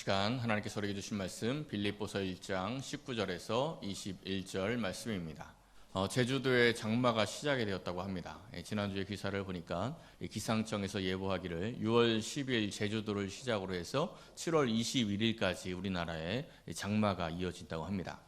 시간 하나님께서 우리에게 주신 말씀 빌립보서 1장 19절에서 21절 말씀입니다. 제주도에 장마가 시작이 되었다고 합니다. 지난주에 기사를 보니까 기상청에서 예보하기를 6월 10일 제주도를 시작으로 해서 7월 21일까지 우리나라에 장마가 이어진다고 합니다.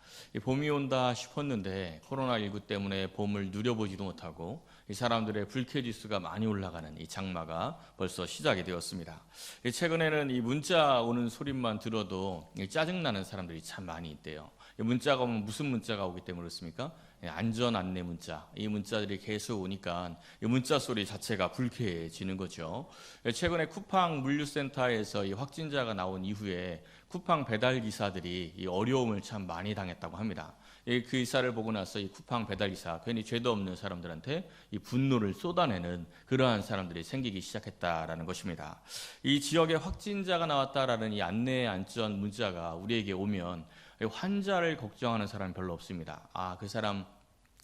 봄이 온다 싶었는데 코로나19 때문에 봄을 누려보지도 못하고 이 사람들의 불쾌지수가 많이 올라가는 이 장마가 벌써 시작이 되었습니다. 최근에는 이 문자 오는 소리만 들어도 짜증나는 사람들이 참 많이 있대요. 문자가 오면 무슨 문자가 오기 때문에 그렇습니까? 안전 안내 문자, 이 문자들이 계속 오니까 이 문자 소리 자체가 불쾌해지는 거죠. 최근에 쿠팡 물류센터에서 이 확진자가 나온 이후에 쿠팡 배달 기사들이 이 어려움을 참 많이 당했다고 합니다. 그 기사를 보고 나서 이 쿠팡 배달 기사, 괜히 죄도 없는 사람들한테 이 분노를 쏟아내는 그러한 사람들이 생기기 시작했다라는 것입니다. 이 지역에 확진자가 나왔다라는 이 안내 안전 문자가 우리에게 오면 환자를 걱정하는 사람이 별로 없습니다. 그 사람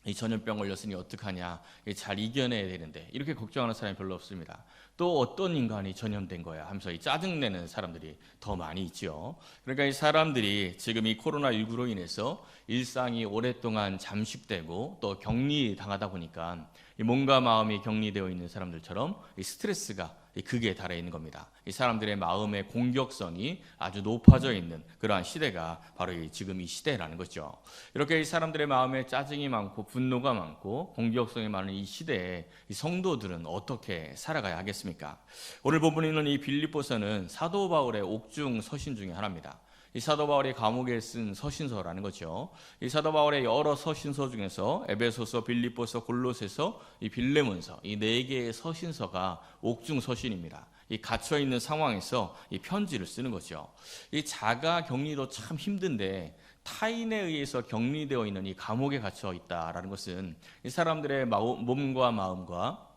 이 전염병 걸렸으니 어떡하냐, 잘 이겨내야 되는데 이렇게 걱정하는 사람이 별로 없습니다. 또 어떤 인간이 전염된 거야 하면서 이 짜증내는 사람들이 더 많이 있죠. 그러니까 이 사람들이 지금 이 코로나19로 인해서 일상이 오랫동안 잠식되고 또 격리당하다 보니까 이 몸과 마음이 격리되어 있는 사람들처럼 이 스트레스가 극에 달해 있는 겁니다. 이 사람들의 마음의 공격성이 아주 높아져 있는 그러한 시대가 바로 지금 이 시대라는 거죠. 이렇게 이 사람들의 마음에 짜증이 많고 분노가 많고 공격성이 많은 이 시대에 이 성도들은 어떻게 살아가야 하겠습니까? 오늘 본문에 있는 이 빌립보서는 사도 바울의 옥중 서신 중에 하나입니다. 이 사도 바울이 감옥에 쓴 서신서라는 거죠. 이 사도 바울의 여러 서신서 중에서 에베소서, 빌립보서, 골로새서, 이 빌레몬서, 이 네 개의 서신서가 옥중 서신입니다. 이 갇혀 있는 상황에서 이 편지를 쓰는 거죠. 이 자가 격리도 참 힘든데 타인에 의해서 격리되어 있는 이 감옥에 갇혀 있다라는 것은 이 사람들의 몸과 마음과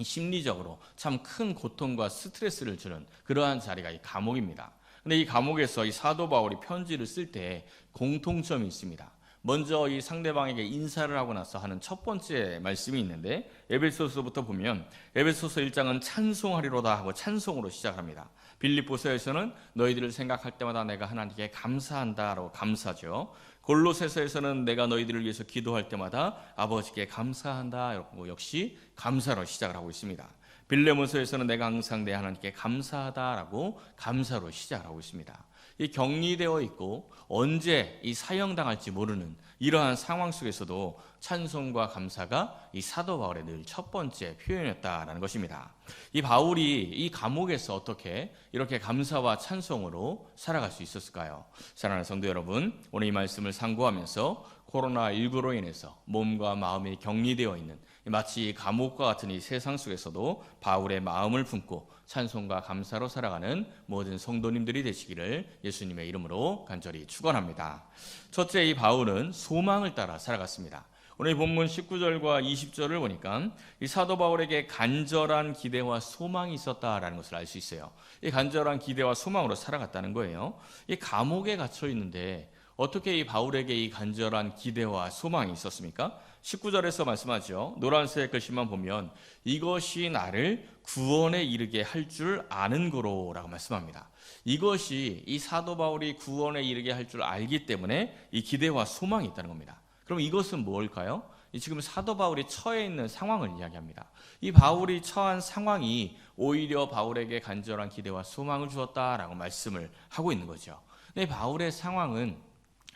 심리적으로 참 큰 고통과 스트레스를 주는 그러한 자리가 이 감옥입니다. 근데 이 감옥에서 이 사도 바울이 편지를 쓸 때 공통점이 있습니다. 먼저 이 상대방에게 인사를 하고 나서 하는 첫 번째 말씀이 있는데 에베소서부터 보면 에베소서 1장은 찬송하리로다 하고 찬송으로 시작합니다. 빌립보서에서는 너희들을 생각할 때마다 내가 하나님께 감사한다라고 감사죠. 골로새서에서는 내가 너희들을 위해서 기도할 때마다 아버지께 감사한다 역시 감사로 시작을 하고 있습니다. 빌레몬서에서는 내가 항상 내 하나님께 감사하다라고 감사로 시작하고 있습니다. 이 격리되어 있고 언제 이 사형당할지 모르는 이러한 상황 속에서도 찬송과 감사가 이 사도 바울의 늘 첫 번째 표현이었다라는 것입니다. 이 바울이 이 감옥에서 어떻게 이렇게 감사와 찬송으로 살아갈 수 있었을까요? 사랑하는 성도 여러분, 오늘 이 말씀을 상고하면서 코로나19로 인해서 몸과 마음이 격리되어 있는 마치 감옥과 같은 이 세상 속에서도 바울의 마음을 품고 찬송과 감사로 살아가는 모든 성도님들이 되시기를 예수님의 이름으로 간절히 축원합니다. 첫째, 이 바울은 소망을 따라 살아갔습니다. 오늘 본문 19절과 20절을 보니까 이 사도 바울에게 간절한 기대와 소망이 있었다라는 것을 알 수 있어요. 이 간절한 기대와 소망으로 살아갔다는 거예요. 이 감옥에 갇혀 있는데 어떻게 이 바울에게 이 간절한 기대와 소망이 있었습니까? 19절에서 말씀하죠. 노란색 글씨만 보면 이것이 나를 구원에 이르게 할 줄 아는 거로라고 말씀합니다. 이것이 이 사도 바울이 구원에 이르게 할 줄 알기 때문에 이 기대와 소망이 있다는 겁니다. 그럼 이것은 뭘까요? 지금 사도 바울이 처해 있는 상황을 이야기합니다. 이 바울이 처한 상황이 오히려 바울에게 간절한 기대와 소망을 주었다라고 말씀을 하고 있는 거죠. 근데 바울의 상황은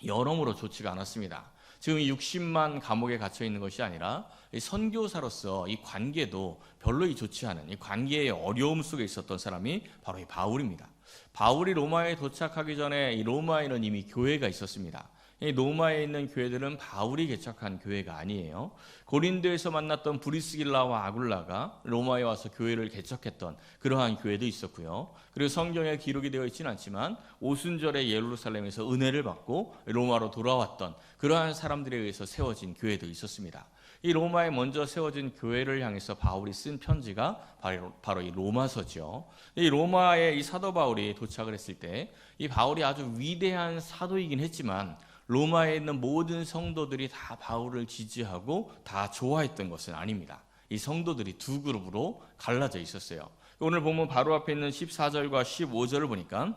여러모로 좋지가 않았습니다. 지금 60만 감옥에 갇혀 있는 것이 아니라 선교사로서 이 관계도 별로 좋지 않은 이 관계의 어려움 속에 있었던 사람이 바로 이 바울입니다. 바울이 로마에 도착하기 전에 이 로마에는 이미 교회가 있었습니다. 이 로마에 있는 교회들은 바울이 개척한 교회가 아니에요. 고린도에서 만났던 브리스길라와 아굴라가 로마에 와서 교회를 개척했던 그러한 교회도 있었고요. 그리고 성경에 기록이 되어 있지는 않지만 오순절에 예루살렘에서 은혜를 받고 로마로 돌아왔던 그러한 사람들에 의해서 세워진 교회도 있었습니다. 이 로마에 먼저 세워진 교회를 향해서 바울이 쓴 편지가 바로 이 로마서죠. 이 로마에 이 사도 바울이 도착을 했을 때 이 바울이 아주 위대한 사도이긴 했지만 로마에 있는 모든 성도들이 다 바울을 지지하고 다 좋아했던 것은 아닙니다. 이 성도들이 두 그룹으로 갈라져 있었어요. 오늘 보면 바로 앞에 있는 14절과 15절을 보니까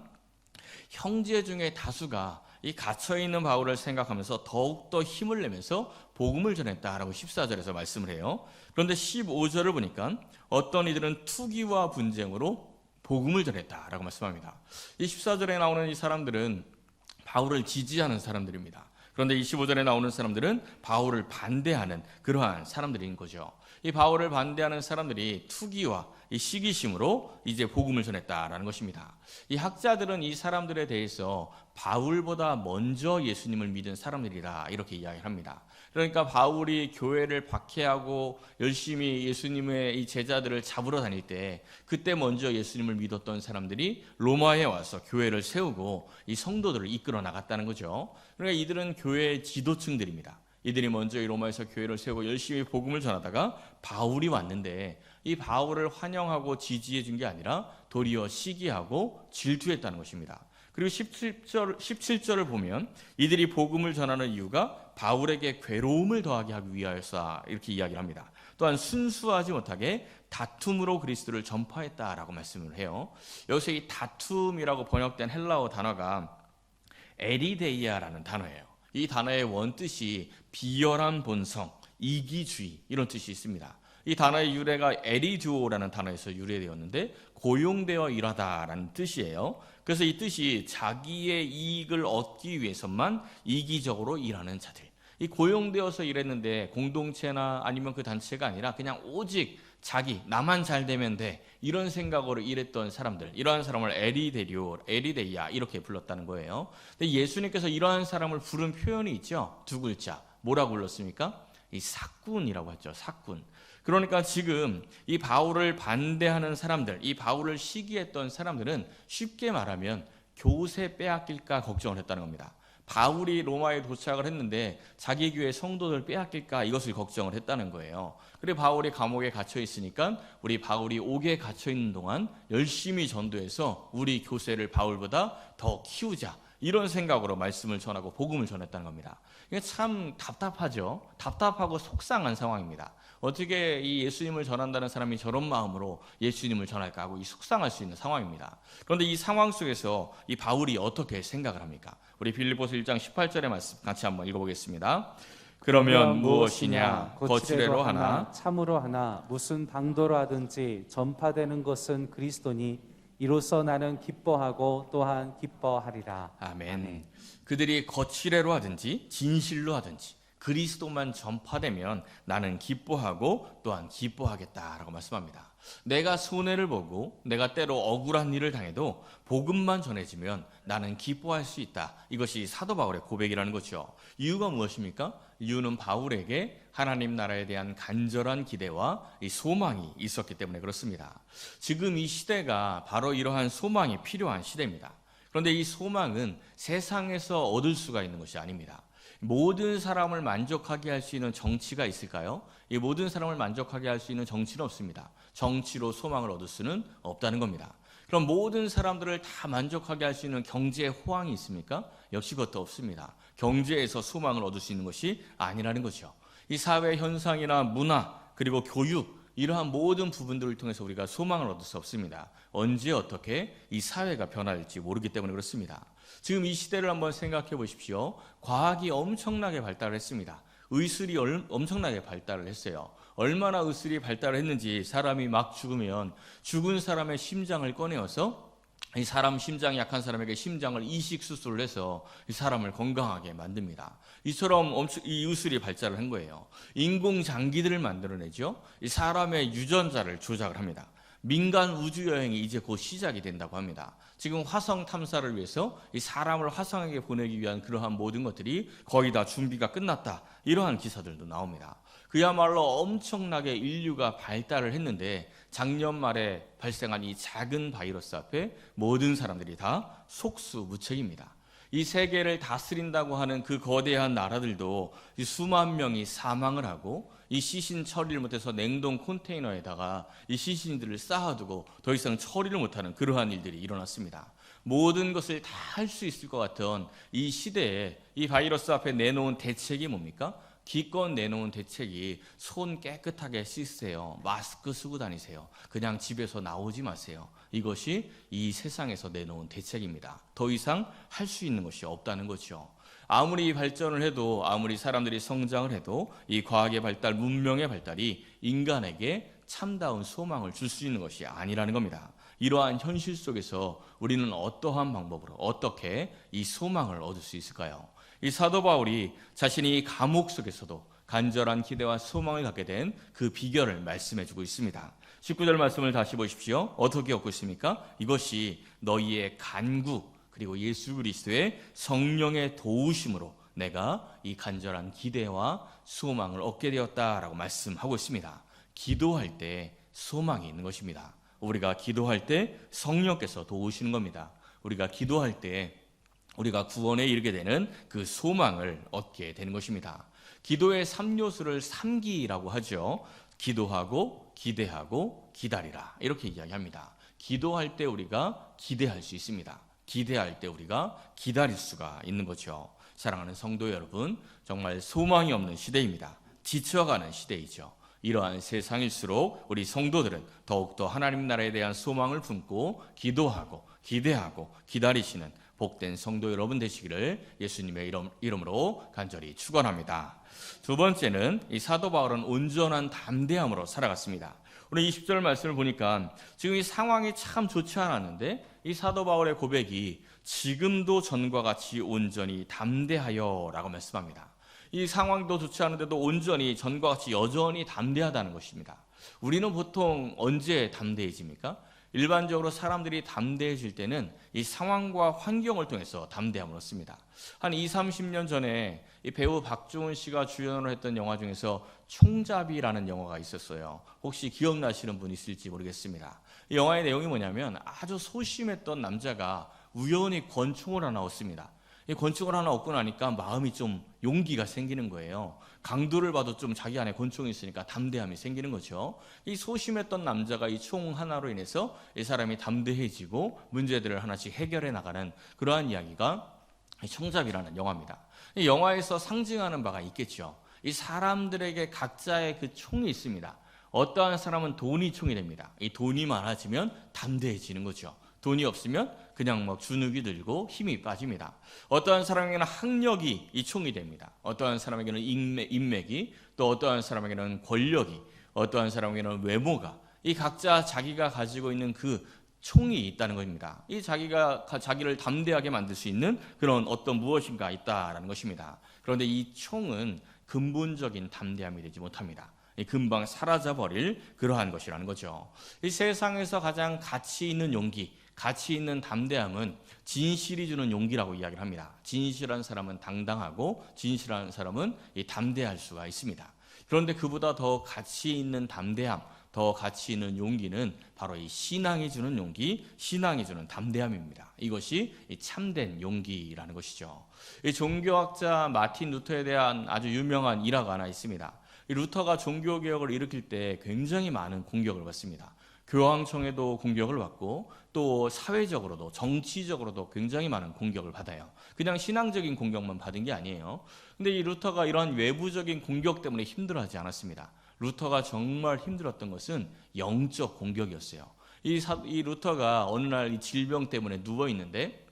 형제 중에 다수가 이 갇혀있는 바울을 생각하면서 더욱더 힘을 내면서 복음을 전했다라고 14절에서 말씀을 해요. 그런데 15절을 보니까 어떤 이들은 투기와 분쟁으로 복음을 전했다라고 말씀합니다. 이 14절에 나오는 이 사람들은 바울을 지지하는 사람들입니다. 그런데 25절에 나오는 사람들은 바울을 반대하는 그러한 사람들인 거죠. 이 바울을 반대하는 사람들이 투기와 이 시기심으로 이제 복음을 전했다라는 것입니다. 이 학자들은 이 사람들에 대해서 바울보다 먼저 예수님을 믿은 사람들이다 이렇게 이야기를 합니다. 그러니까 바울이 교회를 박해하고 열심히 예수님의 이 제자들을 잡으러 다닐 때 그때 먼저 예수님을 믿었던 사람들이 로마에 와서 교회를 세우고 이 성도들을 이끌어 나갔다는 거죠. 그러니까 이들은 교회의 지도층들입니다. 이들이 먼저 이 로마에서 교회를 세우고 열심히 복음을 전하다가 바울이 왔는데 이 바울을 환영하고 지지해 준 게 아니라 도리어 시기하고 질투했다는 것입니다. 그리고 17절을 보면 이들이 복음을 전하는 이유가 바울에게 괴로움을 더하게 하기 위하여서 이렇게 이야기를 합니다. 또한 순수하지 못하게 다툼으로 그리스도를 전파했다라고 말씀을 해요. 여기서 이 다툼이라고 번역된 헬라어 단어가 에리데이아라는 단어예요. 이 단어의 원뜻이 비열한 본성, 이기주의 이런 뜻이 있습니다. 이 단어의 유래가 에리두오라는 단어에서 유래되었는데 고용되어 일하다라는 뜻이에요. 그래서 이 뜻이 자기의 이익을 얻기 위해서만 이기적으로 일하는 자들. 이 고용되어서 일했는데 공동체나 아니면 그 단체가 아니라 그냥 오직 자기 나만 잘 되면 돼 이런 생각으로 일했던 사람들, 이러한 사람을 에리데이아 이렇게 불렀다는 거예요. 근데 예수님께서 이러한 사람을 부른 표현이 있죠. 두 글자. 뭐라고 불렀습니까? 이 사꾼이라고 했죠. 사꾼. 그러니까 지금 이 바울을 반대하는 사람들, 이 바울을 시기했던 사람들은 쉽게 말하면 교세 빼앗길까 걱정을 했다는 겁니다. 바울이 로마에 도착을 했는데 자기 교회 성도들 빼앗길까 이것을 걱정을 했다는 거예요. 그리고 바울이 감옥에 갇혀 있으니까 우리 바울이 옥에 갇혀 있는 동안 열심히 전도해서 우리 교세를 바울보다 더 키우자. 이런 생각으로 말씀을 전하고 복음을 전했다는 겁니다. 이게 참 답답하죠. 답답하고 속상한 상황입니다. 어떻게 이 예수님을 전한다는 사람이 저런 마음으로 예수님을 전할까 하고 이 속상할 수 있는 상황입니다. 그런데 이 상황 속에서 이 바울이 어떻게 생각을 합니까? 우리 빌립보서 1장 18절의 말씀 같이 한번 읽어보겠습니다. 그러면 무엇이냐? 거칠애로 하나 참으로 하나 무슨 방도로 하든지 전파되는 것은 그리스도니 이로써 나는 기뻐하고 또한 기뻐하리라. 아멘. 그들이 거칠애로 하든지 진실로 하든지 그리스도만 전파되면 나는 기뻐하고 또한 기뻐하겠다라고 말씀합니다. 내가 손해를 보고 내가 때로 억울한 일을 당해도 복음만 전해지면 나는 기뻐할 수 있다. 이것이 사도 바울의 고백이라는 거죠. 이유가 무엇입니까? 이유는 바울에게 하나님 나라에 대한 간절한 기대와 이 소망이 있었기 때문에 그렇습니다. 지금 이 시대가 바로 이러한 소망이 필요한 시대입니다. 그런데 이 소망은 세상에서 얻을 수가 있는 것이 아닙니다. 모든 사람을 만족하게 할 수 있는 정치가 있을까요? 이 모든 사람을 만족하게 할 수 있는 정치는 없습니다. 정치로 소망을 얻을 수는 없다는 겁니다. 그럼 모든 사람들을 다 만족하게 할 수 있는 경제 호황이 있습니까? 역시 그것도 없습니다. 경제에서 소망을 얻을 수 있는 것이 아니라는 거죠. 이 사회 현상이나 문화 그리고 교육 이러한 모든 부분들을 통해서 우리가 소망을 얻을 수 없습니다. 언제 어떻게 이 사회가 변할지 모르기 때문에 그렇습니다. 지금 이 시대를 한번 생각해 보십시오. 과학이 엄청나게 발달을 했습니다. 의술이 엄청나게 발달을 했어요. 얼마나 의술이 발달을 했는지 사람이 막 죽으면 죽은 사람의 심장을 꺼내어서 이 사람 심장이 약한 사람에게 심장을 이식 수술을 해서 이 사람을 건강하게 만듭니다. 이처럼 이 의술이 발달을 한 거예요. 인공 장기들을 만들어내죠. 이 사람의 유전자를 조작을 합니다. 민간 우주 여행이 이제 곧 시작이 된다고 합니다. 지금 화성 탐사를 위해서 이 사람을 화성에 보내기 위한 그러한 모든 것들이 거의 다 준비가 끝났다. 이러한 기사들도 나옵니다. 그야말로 엄청나게 인류가 발달을 했는데 작년 말에 발생한 이 작은 바이러스 앞에 모든 사람들이 다 속수무책입니다. 이 세계를 다스린다고 하는 그 거대한 나라들도 이 수만 명이 사망을 하고 이 시신 처리를 못해서 냉동 컨테이너에다가 이 시신들을 쌓아두고 더 이상 처리를 못하는 그러한 일들이 일어났습니다. 모든 것을 다 할 수 있을 것 같은 이 시대에 이 바이러스 앞에 내놓은 대책이 뭡니까? 기껏 내놓은 대책이 손 깨끗하게 씻으세요. 마스크 쓰고 다니세요. 그냥 집에서 나오지 마세요. 이것이 이 세상에서 내놓은 대책입니다. 더 이상 할 수 있는 것이 없다는 거죠. 아무리 발전을 해도, 아무리 사람들이 성장을 해도 이 과학의 발달, 문명의 발달이 인간에게 참다운 소망을 줄 수 있는 것이 아니라는 겁니다. 이러한 현실 속에서 우리는 어떠한 방법으로 어떻게 이 소망을 얻을 수 있을까요? 이 사도 바울이 자신이 감옥 속에서도 간절한 기대와 소망을 갖게 된 그 비결을 말씀해 주고 있습니다. 19절 말씀을 다시 보십시오. 어떻게 얻고 있습니까? 이것이 너희의 간구 그리고 예수 그리스도의 성령의 도우심으로 내가 이 간절한 기대와 소망을 얻게 되었다라고 말씀하고 있습니다. 기도할 때 소망이 있는 것입니다. 우리가 기도할 때 성령께서 도우시는 겁니다. 우리가 기도할 때 우리가 구원에 이르게 되는 그 소망을 얻게 되는 것입니다. 기도의 3요소를 3기라고 하죠. 기도하고 기대하고 기다리라, 이렇게 이야기합니다. 기도할 때 우리가 기대할 수 있습니다. 기대할 때 우리가 기다릴 수가 있는 거죠. 사랑하는 성도 여러분, 정말 소망이 없는 시대입니다. 지쳐가는 시대이죠. 이러한 세상일수록 우리 성도들은 더욱더 하나님 나라에 대한 소망을 품고 기도하고 기대하고 기다리시는 복된 성도 여러분 되시기를 예수님의 이름으로 간절히 축원합니다. 두 번째는 이 사도 바울은 온전한 담대함으로 살아갔습니다. 오늘 20절 말씀을 보니까 지금 이 상황이 참 좋지 않았는데 이 사도 바울의 고백이 지금도 전과 같이 온전히 담대하여 라고 말씀합니다. 이 상황도 좋지 않은데도 온전히 전과 같이 여전히 담대하다는 것입니다. 우리는 보통 언제 담대해집니까? 일반적으로 사람들이 담대해질 때는 이 상황과 환경을 통해서 담대함을 얻습니다. 한 20, 30년 전에 이 배우 박주훈 씨가 주연을 했던 영화 중에서 총잡이라는 영화가 있었어요. 혹시 기억나시는 분 있을지 모르겠습니다. 이 영화의 내용이 뭐냐면 아주 소심했던 남자가 우연히 권총을 하나 얻습니다. 이 권총을 하나 얻고 나니까 마음이 좀 용기가 생기는 거예요. 강도를 봐도 좀 자기 안에 권총이 있으니까 담대함이 생기는 거죠. 이 소심했던 남자가 이 총 하나로 인해서 이 사람이 담대해지고 문제들을 하나씩 해결해 나가는 그러한 이야기가 총잡이라는 영화입니다. 이 영화에서 상징하는 바가 있겠죠. 이 사람들에게 각자의 그 총이 있습니다. 어떠한 사람은 돈이 총이 됩니다. 이 돈이 많아지면 담대해지는 거죠. 돈이 없으면 그냥 막 주눅이 들고 힘이 빠집니다. 어떠한 사람에게는 학력이 이 총이 됩니다. 어떠한 사람에게는 인맥이, 또 어떠한 사람에게는 권력이, 어떠한 사람에게는 외모가, 이 각자 자기가 가지고 있는 그 총이 있다는 겁니다. 이 자기가 자기를 담대하게 만들 수 있는 그런 어떤 무엇인가 있다라는 것입니다. 그런데 이 총은 근본적인 담대함이 되지 못합니다. 금방 사라져버릴 그러한 것이라는 거죠. 이 세상에서 가장 가치 있는 용기, 가치 있는 담대함은 진실이 주는 용기라고 이야기를 합니다. 진실한 사람은 당당하고 진실한 사람은 담대할 수가 있습니다. 그런데 그보다 더 가치 있는 담대함, 더 가치 있는 용기는 바로 이 신앙이 주는 용기, 신앙이 주는 담대함입니다. 이것이 참된 용기라는 것이죠. 이 종교학자 마틴 루터에 대한 아주 유명한 일화가 하나 있습니다. 이 루터가 종교개혁을 일으킬 때 굉장히 많은 공격을 받습니다. 교황청에도 공격을 받고 또 사회적으로도 정치적으로도 굉장히 많은 공격을 받아요. 그냥 신앙적인 공격만 받은 게 아니에요. 근데 이 루터가 이러한 외부적인 공격 때문에 힘들어하지 않았습니다. 루터가 정말 힘들었던 것은 영적 공격이었어요. 이 루터가 어느 날 이 질병 때문에 누워 있는데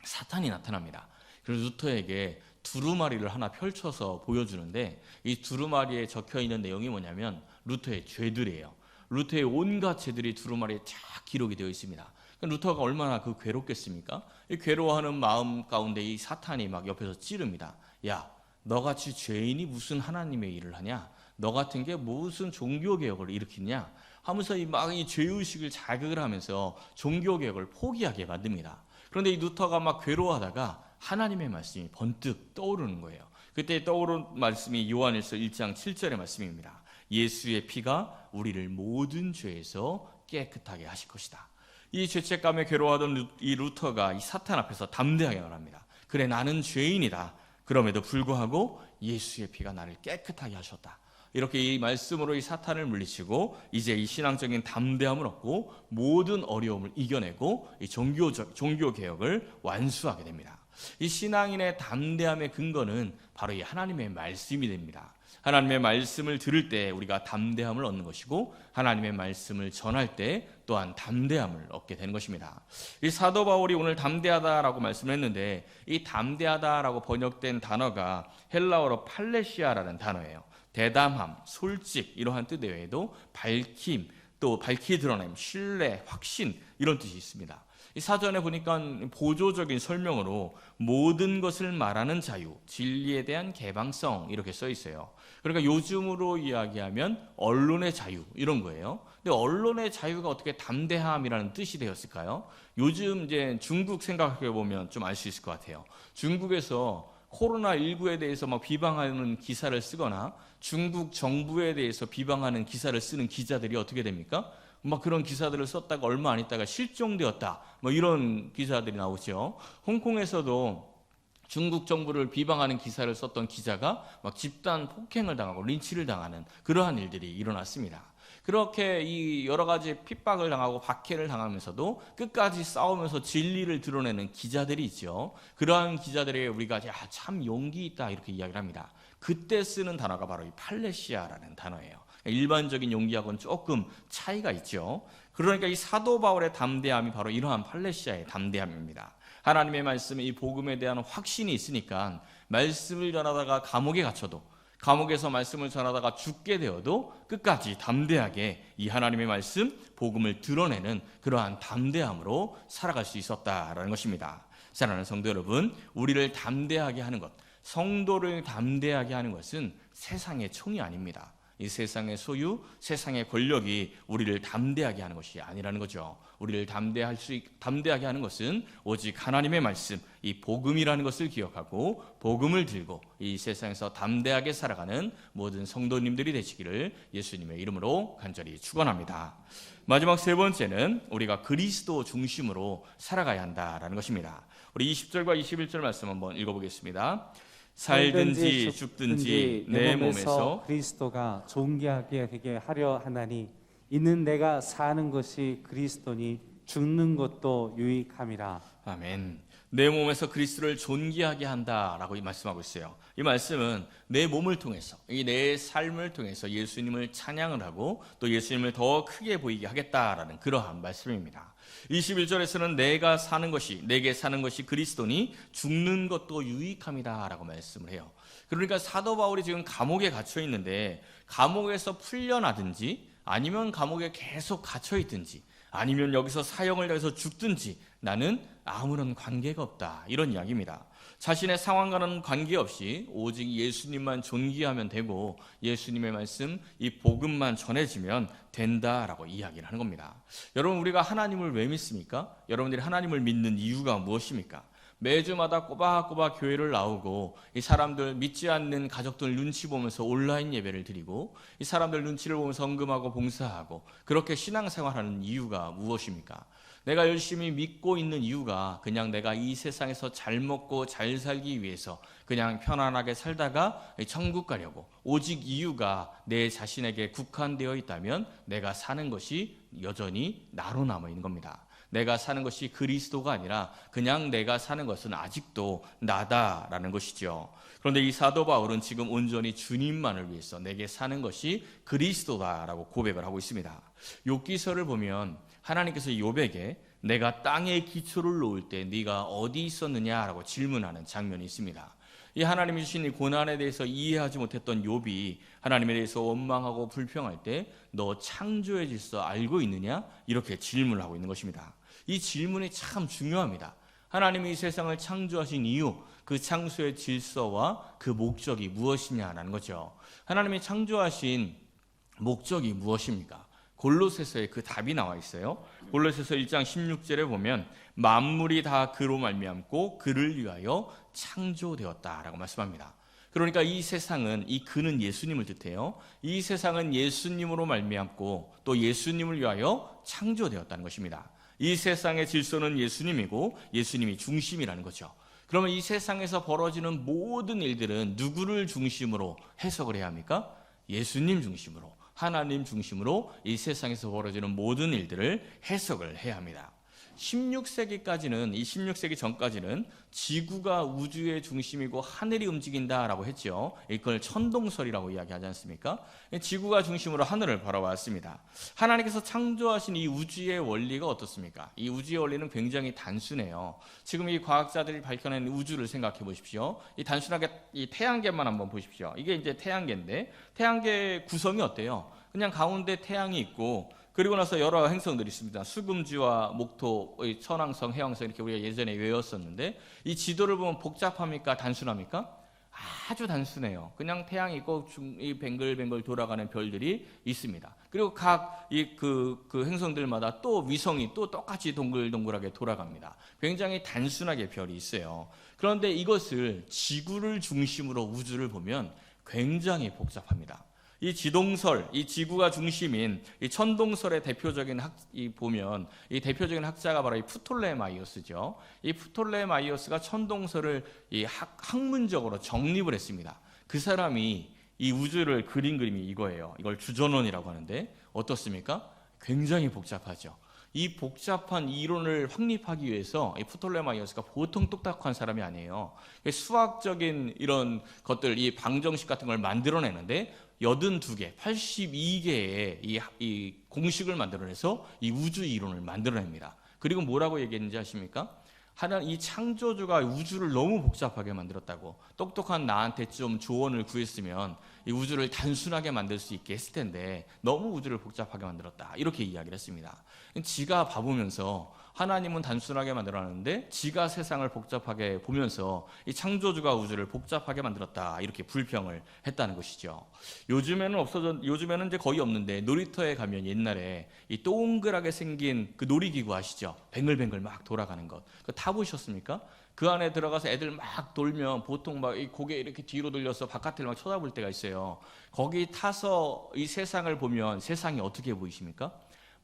사탄이 나타납니다. 그래서 루터에게 두루마리를 하나 펼쳐서 보여주는데 이 두루마리에 적혀 있는 내용이 뭐냐면 루터의 죄들이에요. 루터의 온갖 죄들이 두루마리에 쫙 기록이 되어 있습니다. 루터가 얼마나 그 괴롭겠습니까? 이 괴로워하는 마음 가운데 이 사탄이 막 옆에서 찌릅니다. 야, 너같이 죄인이 무슨 하나님의 일을 하냐? 너 같은 게 무슨 종교개혁을 일으키냐? 하면서 이 죄의식을 자극을 하면서 종교개혁을 포기하게 만듭니다. 그런데 이 루터가 막 괴로워하다가 하나님의 말씀이 번뜩 떠오르는 거예요. 그때 떠오른 말씀이 요한일서 1장 7절의 말씀입니다. 예수의 피가 우리를 모든 죄에서 깨끗하게 하실 것이다. 이 죄책감에 괴로워하던 이 루터가 이 사탄 앞에서 담대하게 말합니다. 그래, 나는 죄인이다. 그럼에도 불구하고 예수의 피가 나를 깨끗하게 하셨다. 이렇게 이 말씀으로 이 사탄을 물리치고 이제 이 신앙적인 담대함을 얻고 모든 어려움을 이겨내고 이 종교 개혁을 완수하게 됩니다. 이 신앙인의 담대함의 근거는 바로 이 하나님의 말씀이 됩니다. 하나님의 말씀을 들을 때 우리가 담대함을 얻는 것이고 하나님의 말씀을 전할 때 또한 담대함을 얻게 되는 것입니다. 이 사도 바울이 오늘 담대하다라고 말씀을 했는데 이 담대하다라고 번역된 단어가 헬라어로 팔레시아라는 단어예요. 대담함, 솔직 이러한 뜻 외에도 밝힘, 또 밝히 드러냄, 신뢰, 확신 이런 뜻이 있습니다. 이 사전에 보니까 보조적인 설명으로 모든 것을 말하는 자유, 진리에 대한 개방성 이렇게 써 있어요. 그러니까 요즘으로 이야기하면 언론의 자유 이런 거예요. 근데 언론의 자유가 어떻게 담대함이라는 뜻이 되었을까요? 요즘 이제 중국 생각해 보면 좀 알 수 있을 것 같아요. 중국에서 코로나19에 대해서 막 비방하는 기사를 쓰거나 중국 정부에 대해서 비방하는 기사를 쓰는 기자들이 어떻게 됩니까? 막 그런 기사들을 썼다가 얼마 안 있다가 실종되었다. 뭐 이런 기사들이 나오죠. 홍콩에서도 중국 정부를 비방하는 기사를 썼던 기자가 막 집단 폭행을 당하고 린치를 당하는 그러한 일들이 일어났습니다. 그렇게 이 여러 가지 핍박을 당하고 박해를 당하면서도 끝까지 싸우면서 진리를 드러내는 기자들이 있죠. 그러한 기자들에게 우리가 참 용기 있다 이렇게 이야기를 합니다. 그때 쓰는 단어가 바로 이 팔레시아라는 단어예요. 일반적인 용기하고는 조금 차이가 있죠. 그러니까 이 사도 바울의 담대함이 바로 이러한 팔레시아의 담대함입니다. 하나님의 말씀에 이 복음에 대한 확신이 있으니까 말씀을 전하다가 감옥에 갇혀도 감옥에서 말씀을 전하다가 죽게 되어도 끝까지 담대하게 이 하나님의 말씀, 복음을 드러내는 그러한 담대함으로 살아갈 수 있었다라는 것입니다. 사랑하는 성도 여러분, 우리를 담대하게 하는 것, 성도를 담대하게 하는 것은 세상의 총이 아닙니다. 이 세상의 소유, 세상의 권력이 우리를 담대하게 하는 것이 아니라는 거죠. 우리를 담대하게 하는 것은 오직 하나님의 말씀, 이 복음이라는 것을 기억하고 복음을 들고 이 세상에서 담대하게 살아가는 모든 성도님들이 되시기를 예수님의 이름으로 간절히 축원합니다. 마지막 세 번째는 우리가 그리스도 중심으로 살아가야 한다라는 것입니다. 우리 20절과 21절 말씀 한번 읽어보겠습니다. 살든지 죽든지 내 몸에서 그리스도가 존귀하게 되게 하려 하나니 이는 내가 사는 것이 그리스도니 죽는 것도 유익함이라. 아멘. 내 몸에서 그리스도를 존귀하게 한다라고 말씀하고 있어요. 이 말씀은 내 몸을 통해서, 이 내 삶을 통해서 예수님을 찬양을 하고 또 예수님을 더 크게 보이게 하겠다라는 그러한 말씀입니다. 21절에서는 내가 사는 것이, 내게 사는 것이 그리스도니 죽는 것도 유익함이다라고 말씀을 해요. 그러니까 사도 바울이 지금 감옥에 갇혀 있는데 감옥에서 풀려나든지 아니면 감옥에 계속 갇혀 있든지 아니면 여기서 사형을 당해서 죽든지 나는 아무런 관계가 없다, 이런 이야기입니다. 자신의 상황과는 관계없이 오직 예수님만 존귀하면 되고 예수님의 말씀, 이 복음만 전해지면 된다라고 이야기를 하는 겁니다. 여러분, 우리가 하나님을 왜 믿습니까? 여러분들이 하나님을 믿는 이유가 무엇입니까? 매주마다 꼬박꼬박 교회를 나오고 이 사람들 믿지 않는 가족들 눈치 보면서 온라인 예배를 드리고 이 사람들 눈치를 보면서 헌금하고 봉사하고 그렇게 신앙생활하는 이유가 무엇입니까? 내가 열심히 믿고 있는 이유가 그냥 내가 이 세상에서 잘 먹고 잘 살기 위해서 그냥 편안하게 살다가 천국 가려고 오직 이유가 내 자신에게 국한되어 있다면 내가 사는 것이 여전히 나로 남아 있는 겁니다. 내가 사는 것이 그리스도가 아니라 그냥 내가 사는 것은 아직도 나다라는 것이죠. 그런데 이 사도 바울은 지금 온전히 주님만을 위해서 내게 사는 것이 그리스도다라고 고백을 하고 있습니다. 욥기서를 보면 하나님께서 욥에게 내가 땅에 기초를 놓을 때 네가 어디 있었느냐라고 질문하는 장면이 있습니다. 이 하나님이 주신 이 고난에 대해서 이해하지 못했던 욥이 하나님에 대해서 원망하고 불평할 때 너 창조의 질서 알고 있느냐? 이렇게 질문을 하고 있는 것입니다. 이 질문이 참 중요합니다. 하나님이 이 세상을 창조하신 이유, 그 창조의 질서와 그 목적이 무엇이냐라는 거죠. 하나님이 창조하신 목적이 무엇입니까? 골로새서에 그 답이 나와 있어요. 골로새서 1장 16절에 보면 만물이 다 그로 말미암고 그를 위하여 창조되었다라고 말씀합니다. 그러니까 이 세상은, 이 그는 예수님을 뜻해요. 이 세상은 예수님으로 말미암고 또 예수님을 위하여 창조되었다는 것입니다. 이 세상의 질서는 예수님이고 예수님이 중심이라는 거죠. 그러면 이 세상에서 벌어지는 모든 일들은 누구를 중심으로 해석을 해야 합니까? 예수님 중심으로, 하나님 중심으로 이 세상에서 벌어지는 모든 일들을 해석을 해야 합니다. 16세기까지는 이 16세기 전까지는 지구가 우주의 중심이고 하늘이 움직인다라고 했죠. 이걸 천동설이라고 이야기하지 않습니까? 지구가 중심으로 하늘을 바라봤습니다. 하나님께서 창조하신 이 우주의 원리가 어떻습니까? 이 우주의 원리는 굉장히 단순해요. 지금 이 과학자들이 밝혀낸 우주를 생각해 보십시오. 이 단순하게 이 태양계만 한번 보십시오. 이게 이제 태양계인데 태양계 구성이 어때요? 그냥 가운데 태양이 있고 그리고 나서 여러 행성들이 있습니다. 수금지와 목토, 천왕성, 해왕성 이렇게 우리가 예전에 외웠었는데 이 지도를 보면 복잡합니까? 단순합니까? 아주 단순해요. 그냥 태양이 있고 이 뱅글뱅글 돌아가는 별들이 있습니다. 그리고 각 그 행성들마다 또 위성이 또 똑같이 동글동글하게 돌아갑니다. 굉장히 단순하게 별이 있어요. 그런데 이것을 지구를 중심으로 우주를 보면 굉장히 복잡합니다. 이 지동설, 이 지구가 중심인 이 천동설의 대표적인 이 대표적인 학자가 바로 이 프톨레마이오스죠. 이 프톨레마이오스가 천동설을 이 학문적으로 정립을 했습니다. 그 사람이 이 우주를 그린 그림이 이거예요. 이걸 주전원이라고 하는데 어떻습니까? 굉장히 복잡하죠. 이 복잡한 이론을 확립하기 위해서 이 프톨레마이오스가 보통 똑딱한 사람이 아니에요. 수학적인 이런 것들, 이 방정식 같은 걸 만들어내는데 82개, 82개의 이 공식을 만들어내서 이 우주 이론을 만들어냅니다. 그리고 뭐라고 얘기했는지 아십니까? 하나님 이 창조주가 우주를 너무 복잡하게 만들었다고. 똑똑한 나한테 좀 조언을 구했으면 이 우주를 단순하게 만들 수 있게 했을 텐데 너무 우주를 복잡하게 만들었다. 이렇게 이야기를 했습니다. 지가 봐보면서 하나님은 단순하게 만들어놨는데 지가 세상을 복잡하게 보면서 이 창조주가 우주를 복잡하게 만들었다. 이렇게 불평을 했다는 것이죠. 요즘에는 이제 거의 없는데 놀이터에 가면 옛날에 이 동그랗게 생긴 그 놀이기구 아시죠? 뱅글뱅글 막 돌아가는 것. 그거 타보셨습니까? 그 안에 들어가서 애들 막 돌면 보통 막 이 고개 이렇게 뒤로 돌려서 바깥을 막 쳐다볼 때가 있어요. 거기 타서 이 세상을 보면 세상이 어떻게 보이십니까?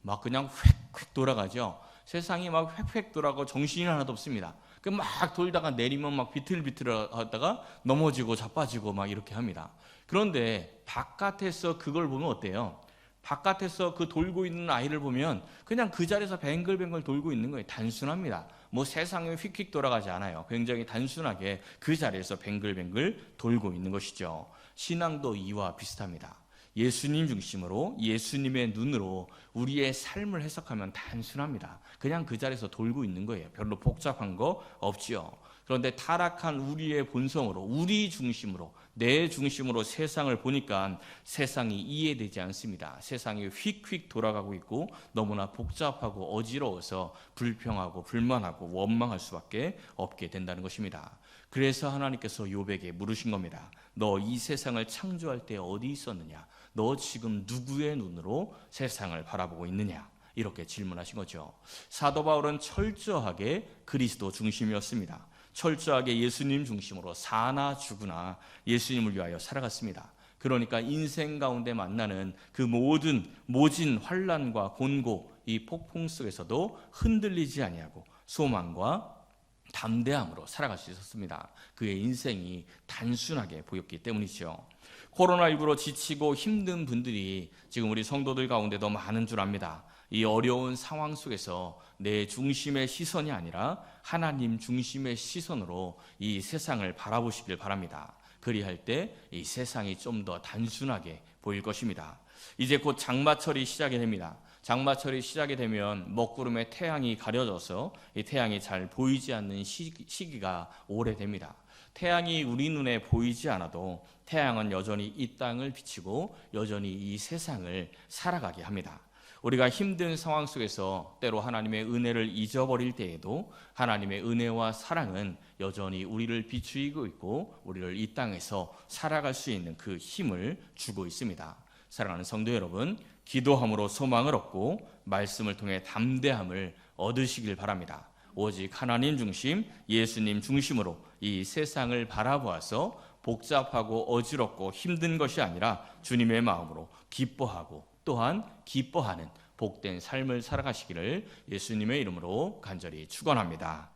막 그냥 휙휙 돌아가죠. 세상이 막 휙휙 돌아가고 정신이 하나도 없습니다. 그 막 돌다가 내리면 막 비틀비틀 하다가 넘어지고 자빠지고 막 이렇게 합니다. 그런데 바깥에서 그걸 보면 어때요? 바깥에서 그 돌고 있는 아이를 보면 그냥 그 자리에서 뱅글뱅글 돌고 있는 거예요. 단순합니다. 뭐 세상이 휙휙 돌아가지 않아요. 굉장히 단순하게 그 자리에서 뱅글뱅글 돌고 있는 것이죠. 신앙도 이와 비슷합니다. 예수님 중심으로 예수님의 눈으로 우리의 삶을 해석하면 단순합니다. 그냥 그 자리에서 돌고 있는 거예요. 별로 복잡한 거 없지요. 그런데 타락한 우리의 본성으로 우리 중심으로 내 중심으로 세상을 보니까 세상이 이해되지 않습니다. 세상이 휙휙 돌아가고 있고 너무나 복잡하고 어지러워서 불평하고 불만하고 원망할 수밖에 없게 된다는 것입니다. 그래서 하나님께서 욥에게 물으신 겁니다. 너 이 세상을 창조할 때 어디 있었느냐? 너 지금 누구의 눈으로 세상을 바라보고 있느냐? 이렇게 질문하신 거죠. 사도 바울은 철저하게 그리스도 중심이었습니다. 철저하게 예수님 중심으로 사나 죽으나 예수님을 위하여 살아갔습니다. 그러니까 인생 가운데 만나는 그 모진 환난과 곤고 이 폭풍 속에서도 흔들리지 아니하고 소망과 담대함으로 살아갈 수 있었습니다. 그의 인생이 단순하게 보였기 때문이죠. 코로나19로 지치고 힘든 분들이 지금 우리 성도들 가운데도 많은 줄 압니다. 이 어려운 상황 속에서 내 중심의 시선이 아니라 하나님 중심의 시선으로 이 세상을 바라보시길 바랍니다. 그리할 때 이 세상이 좀 더 단순하게 보일 것입니다. 이제 곧 장마철이 시작이 됩니다. 장마철이 시작이 되면 먹구름에 태양이 가려져서 이 태양이 잘 보이지 않는 시기가 오래됩니다. 태양이 우리 눈에 보이지 않아도 태양은 여전히 이 땅을 비치고 여전히 이 세상을 살아가게 합니다. 우리가 힘든 상황 속에서 때로 하나님의 은혜를 잊어버릴 때에도 하나님의 은혜와 사랑은 여전히 우리를 비추이고 있고 우리를 이 땅에서 살아갈 수 있는 그 힘을 주고 있습니다. 사랑하는 성도 여러분, 기도함으로 소망을 얻고 말씀을 통해 담대함을 얻으시길 바랍니다. 오직 하나님 중심, 예수님 중심으로 이 세상을 바라보아서 복잡하고 어지럽고 힘든 것이 아니라 주님의 마음으로 기뻐하고 또한 기뻐하는 복된 삶을 살아가시기를 예수님의 이름으로 간절히 축원합니다.